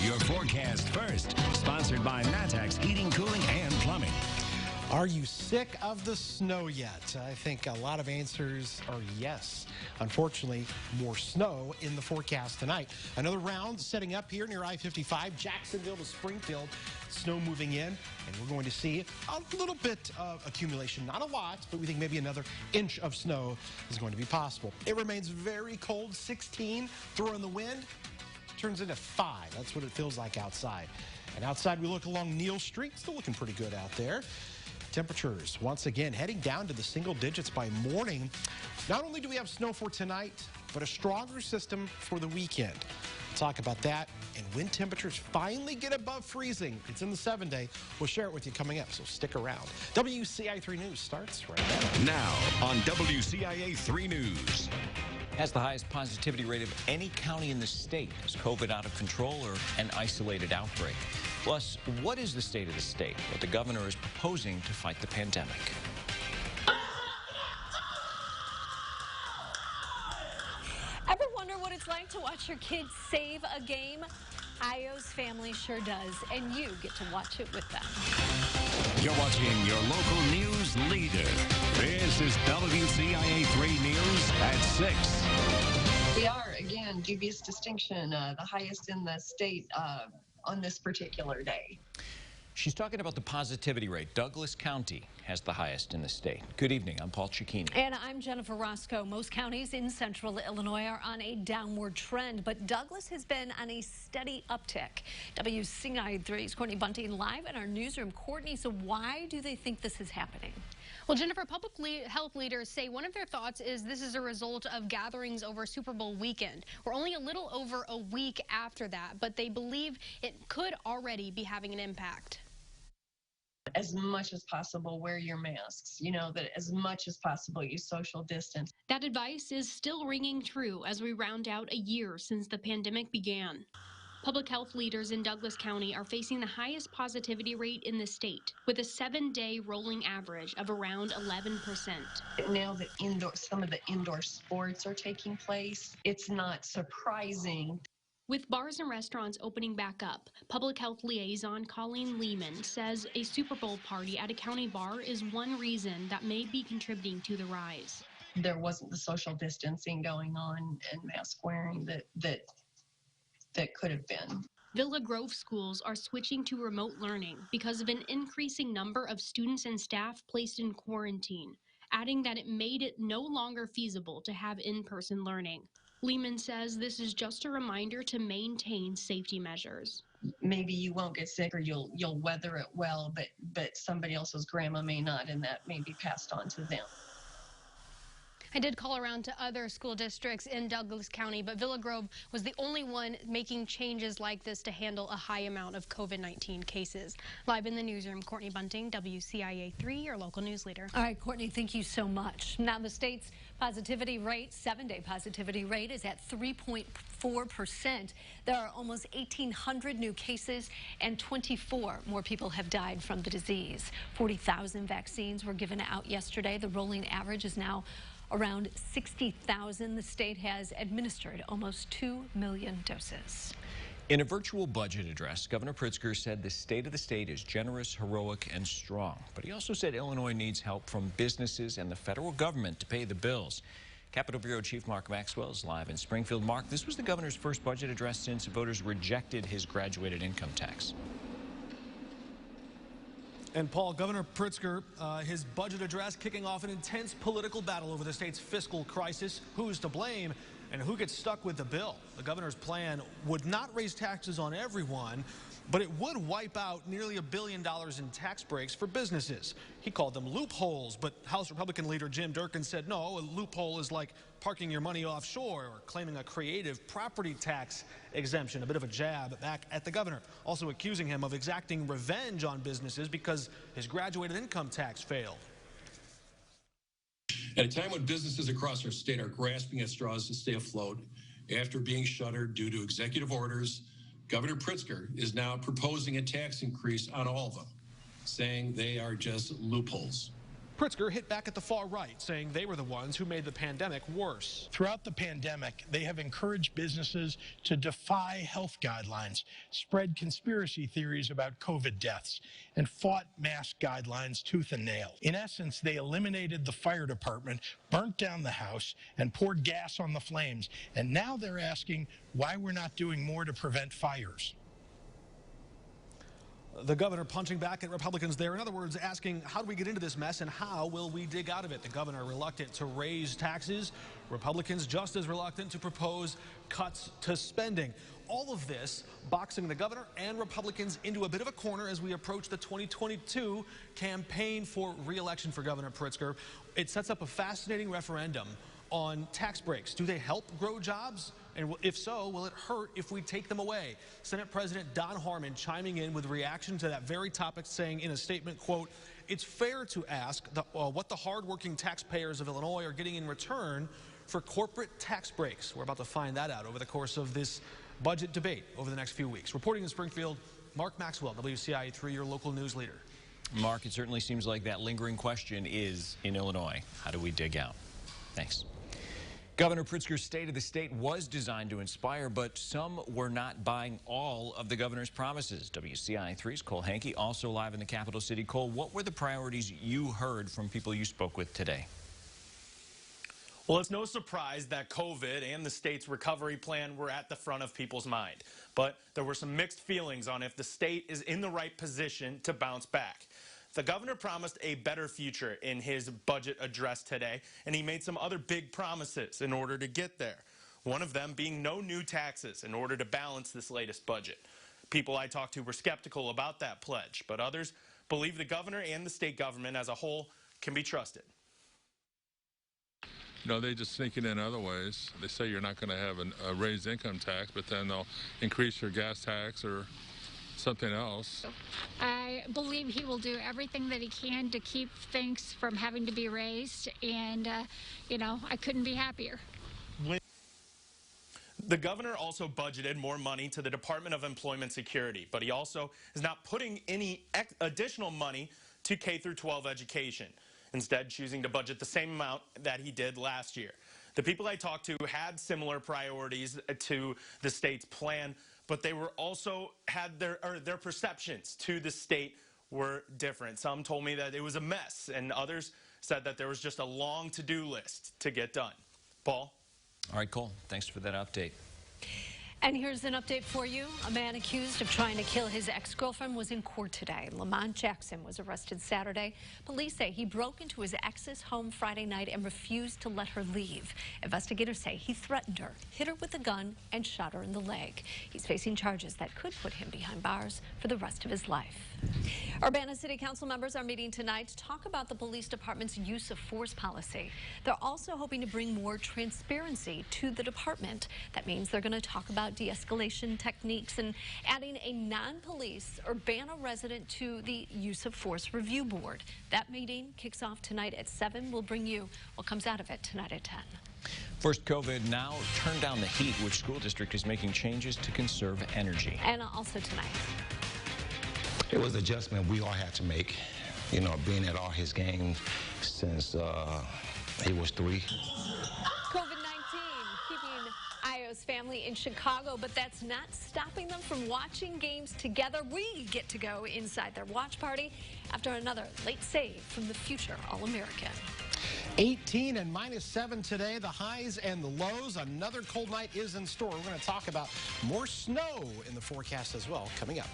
your forecast first. Sponsored by Matex Heating, Cooling, and Plumbing. Are you sick of the snow yet? I think a lot of answers are yes. Unfortunately, more snow in the forecast tonight. Another round setting up here near I-55, Jacksonville to Springfield. Snow moving in, and we're going to see a little bit of accumulation. Not a lot, but we think maybe another inch of snow is going to be possible. It remains very cold, 16, throw in the wind, turns into 5. That's what it feels like outside. And outside we look along Neal Street, still looking pretty good out there. Temperatures, once again, heading down to the single digits by morning. Not only do we have snow for tonight, but a stronger system for the weekend. We'll talk about that and when temperatures finally get above freezing. It's in the 7-day. We'll share it with you coming up, so stick around. WCIA 3 News starts right now. Now on WCIA 3 News. Has the highest positivity rate of any county in the state. Is COVID out of control or an isolated outbreak? Plus, what is the state of the state? What the governor is proposing to fight the pandemic. Ever wonder what it's like to watch your kids save a game? Io's family sure does, and you get to watch it with them. You're watching your local news leader. This is WCIA 3 News at 6. We are, again, dubious distinction, the highest in the state on this particular day. She's talking about the positivity rate. Douglas County has the highest in the state. Good evening. I'm Paul Cicchini. And I'm Jennifer Roscoe. Most counties in central Illinois are on a downward trend, but Douglas has been on a steady uptick. WCIA 3's Courtney Bunting live in our newsroom. Courtney, so why do they think this is happening? Well, Jennifer, public health leaders say one of their thoughts is this is a result of gatherings over Super Bowl weekend. We're only a little over a week after that, but they believe it could already be having an impact. As much as possible, wear your masks. You know, that as much as possible, you social distance. That advice is still ringing true as we round out a year since the pandemic began. Public health leaders in Douglas County are facing the highest positivity rate in the state, with a 7-day rolling average of around 11%. Now that some of the indoor sports are taking place, it's not surprising. With bars and restaurants opening back up, public health liaison Colleen Lehman says a Super Bowl party at a county bar is one reason that may be contributing to the rise. There wasn't the social distancing going on and mask wearing that could have been. Villa Grove schools are switching to remote learning because of an increasing number of students and staff placed in quarantine, adding that it made it no longer feasible to have in-person learning. Lehman says this is just a reminder to maintain safety measures. Maybe you won't get sick or you'll weather it well, but somebody else's grandma may not, and that may be passed on to them. I did call around to other school districts in Douglas County, but Villa Grove was the only one making changes like this to handle a high amount of COVID-19 cases. Live in the newsroom, Courtney Bunting, WCIA 3, your local news leader. All right, Courtney, thank you so much. Now the state's positivity rate, 7-day positivity rate, is at 3.4%. There are almost 1,800 new cases and 24 more people have died from the disease. 40,000 vaccines were given out yesterday. The rolling average is now around 60,000. The state has administered almost 2 million doses. In a virtual budget address, Governor Pritzker said the state of the state is generous, heroic, and strong. But he also said Illinois needs help from businesses and the federal government to pay the bills. Capitol Bureau Chief Mark Maxwell is live in Springfield. Mark, this was the governor's first budget address since voters rejected his graduated income tax. And Paul, Governor Pritzker, his budget address kicking off an intense political battle over the state's fiscal crisis. Who's to blame and who gets stuck with the bill? The governor's plan would not raise taxes on everyone, but it would wipe out nearly $1 billion in tax breaks for businesses. He called them loopholes, but House Republican leader Jim Durkin said no, a loophole is like parking your money offshore or claiming a creative property tax exemption. A bit of a jab back at the governor, also accusing him of exacting revenge on businesses because his graduated income tax failed. At a time when businesses across our state are grasping at straws to stay afloat after being shuttered due to executive orders, Governor Pritzker is now proposing a tax increase on all of them, saying they are just loopholes. Pritzker hit back at the far right, saying they were the ones who made the pandemic worse. Throughout the pandemic, they have encouraged businesses to defy health guidelines, spread conspiracy theories about COVID deaths, and fought mask guidelines tooth and nail. In essence, they eliminated the fire department, burnt down the house, and poured gas on the flames. And now they're asking why we're not doing more to prevent fires. The governor punching back at Republicans there. In other words, asking, how do we get into this mess and how will we dig out of it? The governor reluctant to raise taxes. Republicans just as reluctant to propose cuts to spending. All of this boxing the governor and Republicans into a bit of a corner as we approach the 2022 campaign for re-election for Governor Pritzker. It sets up a fascinating referendum on tax breaks. Do they help grow jobs? And if so, will it hurt if we take them away? Senate President Don Harmon chiming in with reaction to that very topic, saying in a statement, quote, it's fair to ask what the hardworking taxpayers of Illinois are getting in return for corporate tax breaks. We're about to find that out over the course of this budget debate over the next few weeks. Reporting in Springfield, Mark Maxwell, WCIA 3, your local news leader. Mark, it certainly seems like that lingering question is in Illinois. How do we dig out? Thanks. Governor Pritzker's State of the State was designed to inspire, but some were not buying all of the governor's promises. WCIA 3's Cole Hankey also live in the capital city. Cole, what were the priorities you heard from people you spoke with today? Well, it's no surprise that COVID and the state's recovery plan were at the front of people's mind. But there were some mixed feelings on if the state is in the right position to bounce back. The governor promised a better future in his budget address today, and he made some other big promises in order to get there. One of them being no new taxes in order to balance this latest budget. People I talked to were skeptical about that pledge, but others believe the governor and the state government as a whole can be trusted. You know, they just sneak it in other ways. They say you're not going to have a raised income tax, but then they'll increase your gas tax or something else. I believe he will do everything that he can to keep things from having to be raised, and, you know, I couldn't be happier. The governor also budgeted more money to the Department of Employment Security, but he also is not putting any additional money to K-12 education, instead choosing to budget the same amount that he did last year. The people I talked to had similar priorities to the state's plan, but they were also had their perceptions to the state were different. Some told me that it was a mess, and others said that there was just a long to-do list to get done. Paul? All right, Cole, thanks for that update. And here's an update for you. A man accused of trying to kill his ex-girlfriend was in court today. Lamont Jackson was arrested Saturday. Police say he broke into his ex's home Friday night and refused to let her leave. Investigators say he threatened her, hit her with a gun, and shot her in the leg. He's facing charges that could put him behind bars for the rest of his life. Urbana City Council members are meeting tonight to talk about the police department's use of force policy. They're also hoping to bring more transparency to the department. That means they're going to talk about de-escalation techniques and adding a non-police Urbana resident to the use of force review board. That meeting kicks off tonight at 7. We'll bring you what comes out of it tonight at 10. First COVID, now turn down the heat. Which school district is making changes to conserve energy? And also tonight. It was an adjustment we all had to make, you know, being at all his games since he was 3. COVID-19 keeping Io's family in Chicago, but that's not stopping them from watching games together. We get to go inside their watch party after another late save from the future All-American. 18 and -7 today, the highs and the lows. Another cold night is in store. We're going to talk about more snow in the forecast as well coming up.